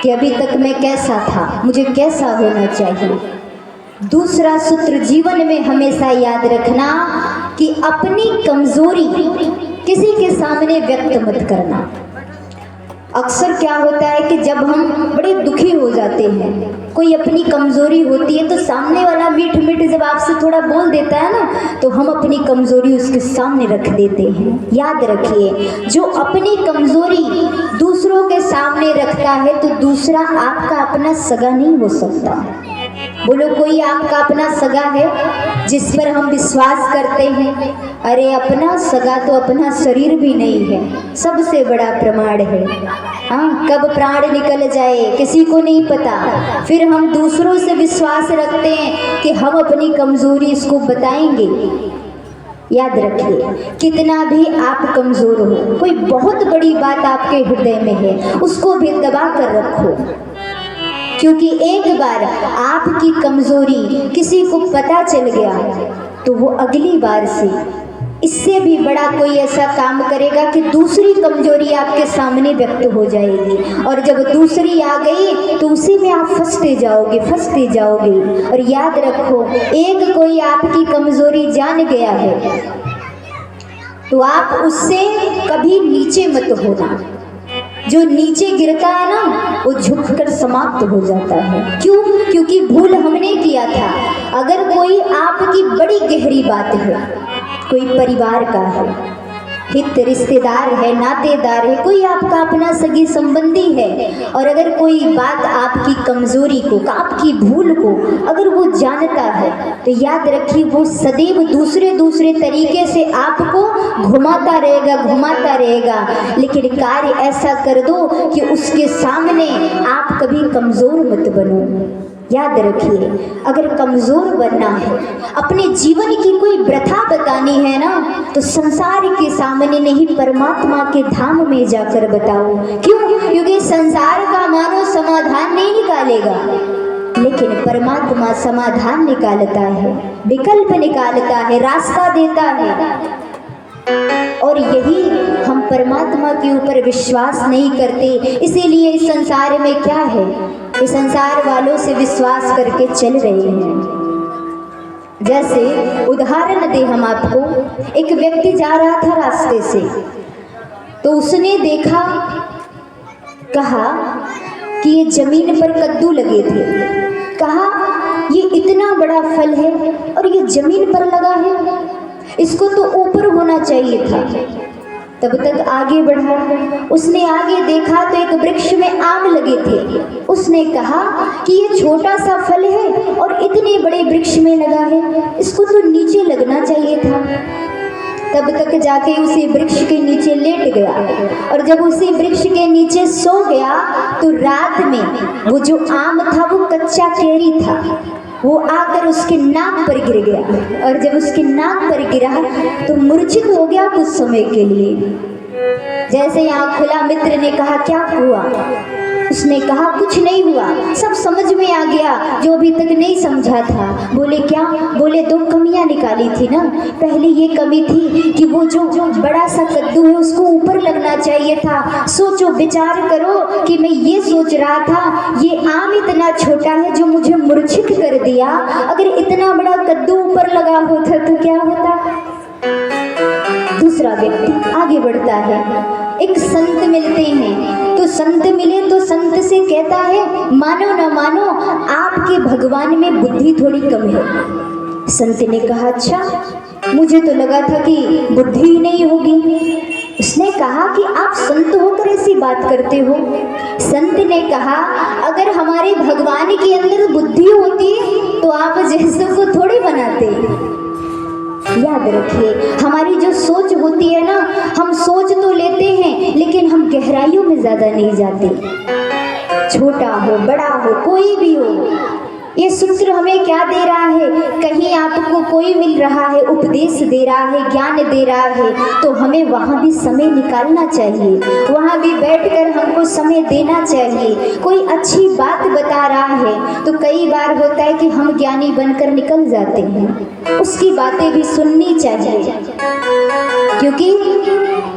कि अभी तक मैं कैसा था, मुझे कैसा होना चाहिए। दूसरा सूत्र जीवन में हमेशा याद रखना कि अपनी कमजोरी किसी के सामने व्यक्त मत करना। अक्सर क्या होता है कि जब हम बड़े दुखी हो जाते हैं, कोई अपनी कमजोरी होती है, तो सामने वाला मीठ मीठ जब आपसे थोड़ा बोल देता है ना, तो हम अपनी कमजोरी उसके सामने रख देते हैं। याद रखिए, जो अपनी कमजोरी दूसरों के सामने रखता है तो दूसरा आपका अपना सगा नहीं हो सकता। बोलो, कोई आपका अपना सगा है जिस पर हम विश्वास करते हैं? अरे अपना सगा तो अपना शरीर भी नहीं है, सबसे बड़ा प्रमाण है। हाँ, कब प्राण निकल जाए किसी को नहीं पता। फिर हम दूसरों से विश्वास रखते हैं कि हम अपनी कमजोरी इसको बताएंगे। याद रखिए, कितना भी आप कमजोर हो, कोई बहुत बड़ी बात आपके हृदय में है, उसको भी दबा कर रखो, क्योंकि एक बार आपकी कमजोरी किसी को पता चल गया तो वो अगली बार से इससे भी बड़ा कोई ऐसा काम करेगा कि दूसरी कमजोरी आपके सामने व्यक्त हो जाएगी, और जब दूसरी आ गई तो उसी में आप फंसते जाओगे। और याद रखो, एक कोई आपकी कमजोरी जान गया है तो आप उससे कभी नीचे मत होना। जो नीचे गिरता है ना, वो झुककर समाप्त हो जाता है। क्यों? क्योंकि भूल हमने किया था। अगर कोई आपकी बड़ी गहरी बात है, कोई परिवार का है, हित रिश्तेदार है, नातेदार है, कोई आपका अपना सगी संबंधी है, और अगर कोई बात आपकी कमजोरी को, आपकी भूल को अगर वो जानता है, तो याद रखिए, वो सदैव दूसरे तरीके से आपको घुमाता रहेगा। लेकिन कार्य ऐसा कर दो कि उसके सामने आप कभी कमजोर मत बनो। याद रखिए, अगर कमजोर बनना है, अपने जीवन की कोई प्रथा बतानी है ना, तो संसार के सामने नहीं, परमात्मा के धाम में जाकर बताओ। क्यों? क्योंकि संसार का मानव समाधान नहीं निकालेगा, लेकिन परमात्मा समाधान निकालता है, विकल्प निकालता है, रास्ता देता है। और यही हम परमात्मा के ऊपर विश्वास नहीं करते, इसीलिए इस संसार में क्या है, इस संसार वालों से विश्वास करके चल रहे हैं। जैसे उदाहरण दे हम आपको, एक व्यक्ति जा रहा था रास्ते से, तो उसने देखा, कहा कि ये जमीन पर कद्दू लगे थे। कहा, ये इतना बड़ा फल है और ये जमीन पर लगा है, इसको तो ऊपर होना चाहिए था। तब तक आगे बढ़ा, उसने आगे देखा तो एक वृक्ष में आम लगे थे। उसने कहा कि ये छोटा सा फल है और इतने बड़े वृक्ष में लगा है, इसको तो नीचे लगना चाहिए था। तब तक जाके उसी वृक्ष के नीचे लेट गया, और जब उसी वृक्ष के नीचे सो गया तो रात में वो जो आम था, वो कच्चा कैरी था, वो आकर उसके नाक पर गिर गया, और जब उसके नाक पर गिरा तो मूर्छित हो गया कुछ समय के लिए। जैसे यहाँ खुला, मित्र ने कहा, क्या हुआ? उसने कहा, कुछ नहीं हुआ, सब समझ में आ गया जो अभी तक नहीं समझा था। बोले, क्या? बोले, 2 कमियां निकाली थी ना। पहले ये कमी थी कि वो जो बड़ा सा कद्दू है उसको ऊपर लगना चाहिए था। सोचो, विचार करो कि मैं ये सोच रहा था, ये आम इतना छोटा है जो मुझे मूर्छित कर दिया, अगर इतना बड़ा कद्दू ऊपर लगा होता तो क्या होता? दूसरा व्यक्ति आगे बढ़ता है, एक संत मिलते हैं, तो संत मिले तो संत से कहता है, मानो न मानो, आपके भगवान में बुद्धि थोड़ी कम है। संत ने कहा, अच्छा, मुझे तो लगा था कि बुद्धि ही नहीं होगी। उसने कहा कि आप संत होकर ऐसी बात करते हो। संत ने कहा, अगर हमारे भगवान के अंदर बुद्धि होती तो आप जैसों को थोड़ी बनाते। याद रखिए, हमारी जो सोच होती है ना, हम सोच तो लेते हैं लेकिन हम गहराइयों में ज्यादा नहीं जाते। छोटा हो, बड़ा हो, कोई भी हो, ये सूत्र हमें क्या दे रहा है? कहीं आपको कोई मिल रहा है, उपदेश दे रहा है, ज्ञान दे रहा है, तो हमें वहाँ भी समय निकालना चाहिए, वहाँ भी बैठकर हमको समय देना चाहिए। कोई अच्छी बात बता रहा है तो कई बार होता है कि हम ज्ञानी बनकर निकल जाते हैं, उसकी बातें भी सुननी चाहिए, क्योंकि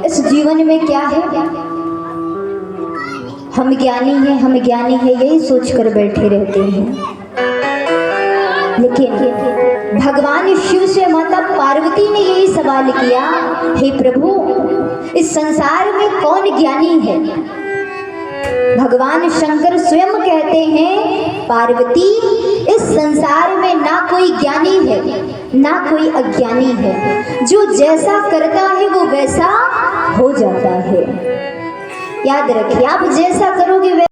इस जीवन में क्या है, हम ज्ञानी हैं यही सोचकर बैठे रहते हैं। लेकिन भगवान शिव से माता पार्वती ने यही सवाल किया, हे प्रभु, इस संसार में कौन ज्ञानी है? भगवान शंकर स्वयं कहते हैं, पार्वती, इस संसार में ना कोई ज्ञानी है ना कोई अज्ञानी है, जो जैसा करता है वो वैसा हो जाता है। याद रखिए, आप जैसा करोगे